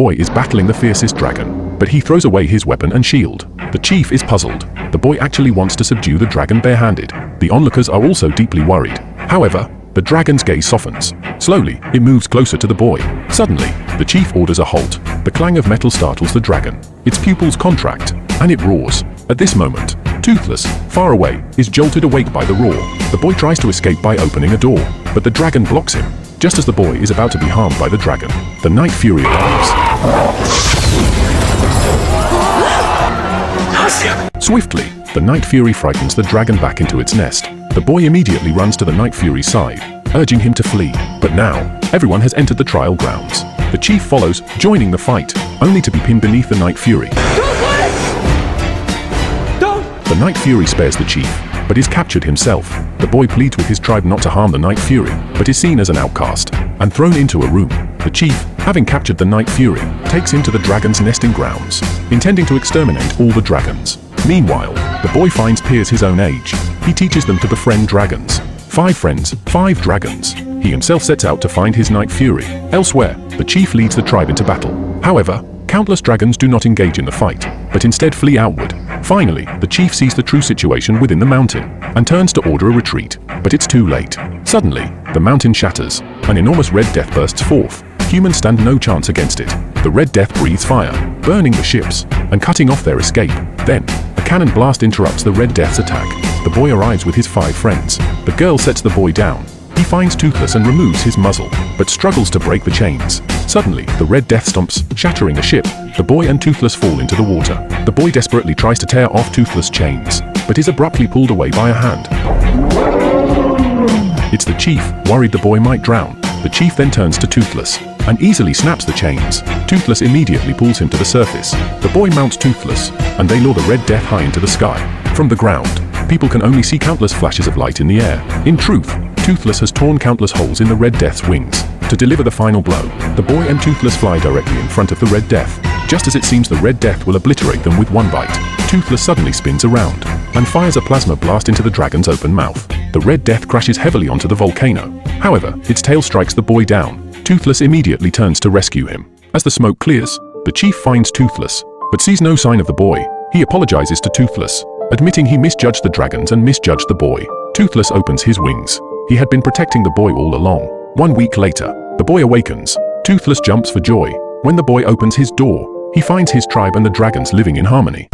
boy is battling the fiercest dragon, but he throws away his weapon and shield. The chief is puzzled. The boy actually wants to subdue the dragon barehanded. The onlookers are also deeply worried. However, the dragon's gaze softens. Slowly, it moves closer to the boy. Suddenly, the chief orders a halt. The clang of metal startles the dragon. Its pupils contract, and it roars. At this moment, Toothless, far away, is jolted awake by the roar. The boy tries to escape by opening a door, but the dragon blocks him. Just as the boy is about to be harmed by the dragon, the Night Fury arrives. Swiftly, the Night Fury frightens the dragon back into its nest. The boy immediately runs to the Night Fury's side, urging him to flee. But now, everyone has entered the trial grounds. The chief follows, joining the fight, only to be pinned beneath the Night Fury. The Night Fury spares the chief, but is captured himself. The boy pleads with his tribe not to harm the Night Fury, but is seen as an outcast, and thrown into a room. The chief, having captured the Night Fury, takes him to the dragon's nesting grounds, intending to exterminate all the dragons. Meanwhile, the boy finds peers his own age. He teaches them to befriend dragons. 5 friends, 5 dragons. He himself sets out to find his Night Fury. Elsewhere, the chief leads the tribe into battle. However, countless dragons do not engage in the fight, but instead flee outward. Finally, the chief sees the true situation within the mountain, and turns to order a retreat, but it's too late. Suddenly, the mountain shatters. An enormous red death bursts forth. Humans stand no chance against it. The red death breathes fire, burning the ships, and cutting off their escape. Then, a cannon blast interrupts the red death's attack. The boy arrives with his 5 friends. The girl sets the boy down. He finds Toothless and removes his muzzle, but struggles to break the chains. Suddenly, the red death stomps, shattering a ship. The boy and Toothless fall into the water. The boy desperately tries to tear off Toothless' chains, but is abruptly pulled away by a hand. It's the chief, worried the boy might drown. The chief then turns to Toothless, and easily snaps the chains. Toothless immediately pulls him to the surface. The boy mounts Toothless, and they lure the red death high into the sky. From the ground, people can only see countless flashes of light in the air. In truth, Toothless has torn countless holes in the Red Death's wings. To deliver the final blow, the boy and Toothless fly directly in front of the Red Death. Just as it seems the Red Death will obliterate them with one bite, Toothless suddenly spins around, and fires a plasma blast into the dragon's open mouth. The Red Death crashes heavily onto the volcano. However, its tail strikes the boy down. Toothless immediately turns to rescue him. As the smoke clears, the chief finds Toothless, but sees no sign of the boy. He apologizes to Toothless, admitting he misjudged the dragons and misjudged the boy. Toothless opens his wings. He had been protecting the boy all along. 1 week later, the boy awakens. Toothless jumps for joy. When the boy opens his door, he finds his tribe and the dragons living in harmony.